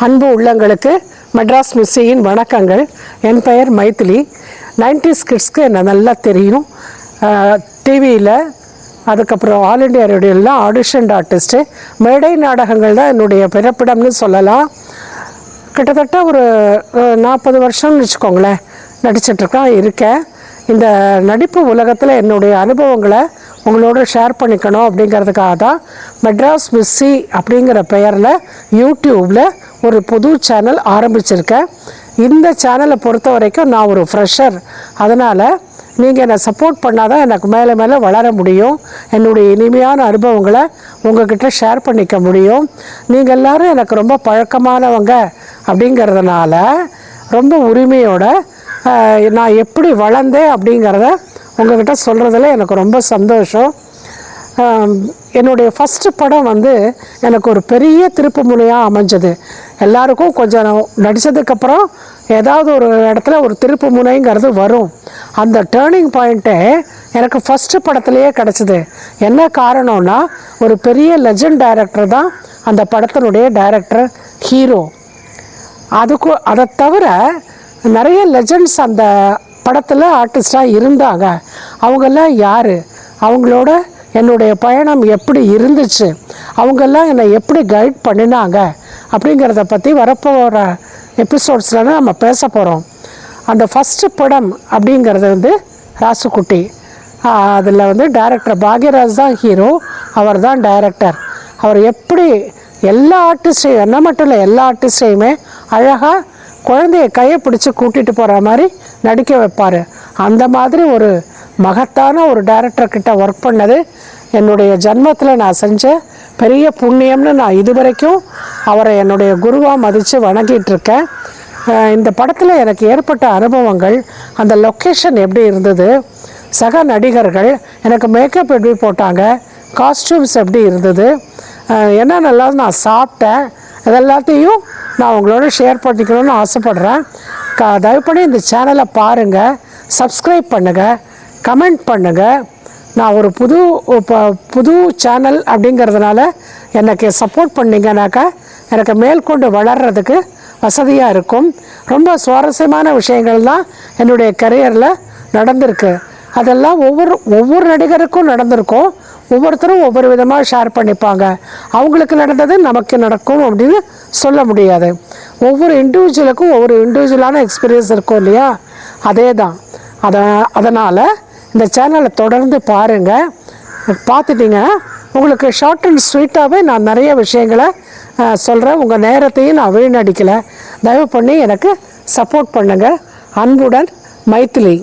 அன்பு உள்ளங்களுக்கு மெட்ராஸ் மிஸ்ஸியின் வணக்கங்கள். என் பெயர் மைத்திலி. 90s கிட்ஸ்க்கு என்ன நல்லா தெரியும். டிவியில், அதுக்கப்புறம் ஆல் இண்டியா ரேடியோவில் ஆடிஷன் ஆர்டிஸ்ட்டு, மேடை நாடகங்கள் தான் என்னுடைய பிறப்பிடம்னு சொல்லலாம். கிட்டத்தட்ட ஒரு 40 வருஷம்னு வச்சுக்கோங்களேன் இருக்கேன். இந்த நடிப்பு உலகத்தில் என்னுடைய அனுபவங்களை உங்களோட ஷேர் பண்ணிக்கணும் அப்படிங்கிறதுக்காக தான் மெட்ராஸ் மிஸ்ஸி அப்படிங்கிற பெயரில் யூடியூப்பில் ஒரு புது சேனல் ஆரம்பிச்சிருக்கேன். இந்த சேனலை பொறுத்த வரைக்கும் நான் ஒரு ஃப்ரெஷர். அதனால் நீங்கள் என்னை சப்போர்ட் பண்ணால் தான் எனக்கு மேலே மேலே வளர முடியும். என்னுடைய இனிமையான அனுபவங்களை உங்கள்கிட்ட ஷேர் பண்ணிக்க முடியும். நீங்கள் எல்லோரும் எனக்கு ரொம்ப பழக்கமானவங்க அப்படிங்கிறதுனால ரொம்ப உரிமையோட நான் எப்படி வளர்ந்தேன் அப்படிங்கிறத உங்கள்கிட்ட சொல்கிறதுல எனக்கு ரொம்ப சந்தோஷம். என்னுடைய ஃபஸ்ட்டு படம் எனக்கு ஒரு பெரிய திருப்பு முனையாக அமைஞ்சது. எல்லாருக்கும் கொஞ்சம் நடித்ததுக்கப்புறம் ஏதாவது ஒரு இடத்துல ஒரு திருப்பு முனைங்கிறது வரும். அந்த டேர்னிங் பாயிண்ட்டே எனக்கு ஃபஸ்ட்டு படத்துலையே கிடச்சிது. என்ன காரணம்னா, ஒரு பெரிய லெஜண்ட் டைரக்டர் தான் அந்த படத்தினுடைய டைரக்டர், ஹீரோ. அதை தவிர நிறைய லெஜண்ட்ஸ் அந்த படத்தில் ஆர்டிஸ்டாக இருந்தாங்க. அவங்கெல்லாம் யார், அவங்களோட என்னுடைய பயணம் எப்படி இருந்துச்சு, அவங்கெல்லாம் என்னை எப்படி கைட் பண்ணினாங்க அப்படிங்கிறத பற்றி வரப்போகிற எபிசோட்ஸில் நம்ம பேச போகிறோம். அந்த ஃபஸ்ட்டு படம் அப்படிங்கிறது ராசுக்குட்டி. அதில் டைரக்டர் பாக்யராஜ் தான் ஹீரோ, அவர் தான் டைரக்டர். அவர் எப்படி எல்லா ஆர்டிஸ்டையும், என்ன மட்டும் இல்லை, எல்லா ஆர்டிஸ்டையுமே அழகாக குழந்தைய கையை பிடிச்சி கூட்டிகிட்டு போகிற மாதிரி நடிக்க வைப்பார். அந்த மாதிரி ஒரு மகத்தான ஒரு டைரக்டர்கிட்ட ஒர்க் பண்ணது என்னுடைய ஜன்மத்தில் நான் செஞ்ச பெரிய புண்ணியம்னு நான் இதுவரைக்கும் அவரை என்னுடைய குருவாக மதித்து வணங்கிட்டுருக்கேன். இந்த படத்தில் எனக்கு ஏற்பட்ட அனுபவங்கள், அந்த லொக்கேஷன் எப்படி இருந்தது, சக நடிகர்கள் எனக்கு மேக்கப் எப்படி போட்டாங்க, காஸ்டியூம்ஸ் எப்படி இருந்தது, என்னென்னலாம் நான் சாப்பிட்டேன், இதெல்லாத்தையும் நான் உங்களோட ஷேர் பண்ணிக்கணும்னு ஆசைப்பட்றேன். தயவு பண்ணி இந்த சேனலை பாருங்கள், சப்ஸ்கிரைப் பண்ணுங்கள், கமெண்ட் பண்ணுங்கள். நான் ஒரு புது சேனல் அப்படிங்கிறதுனால எனக்கு சப்போர்ட் பண்ணிங்கனாக்கா எனக்கு மேற்கொண்டு வளர்கிறதுக்கு வசதியாக இருக்கும். ரொம்ப சுவாரஸ்யமான விஷயங்கள் தான் என்னுடைய கரியரில் நடந்திருக்கு. அதெல்லாம் ஒவ்வொரு நடிகருக்கும் நடந்திருக்கும். ஒவ்வொருத்தரும் ஒவ்வொரு விதமாக ஷேர் பண்ணிப்பாங்க. அவங்களுக்கு நடந்தது நமக்கு நடக்கும் அப்படின்னு சொல்ல முடியாது. ஒவ்வொரு இண்டிவிஜுவலுக்கும் ஒவ்வொரு இண்டிவிஜுவலான எக்ஸ்பீரியன்ஸ் இருக்கும் இல்லையா, அதே தான். அதனால் இந்த சேனலை தொடர்ந்து பாருங்கள். பார்த்துட்டிங்கன்னா உங்களுக்கு ஷார்ட் அண்ட் ஸ்வீட்டாகவே நான் நிறைய விஷயங்களை சொல்கிறேன். உங்கள் நேரத்தையும் நான் வீணடிக்கலை. தயவு பண்ணி எனக்கு சப்போர்ட் பண்ணுங்கள். அன்புடன் மைத்திலி.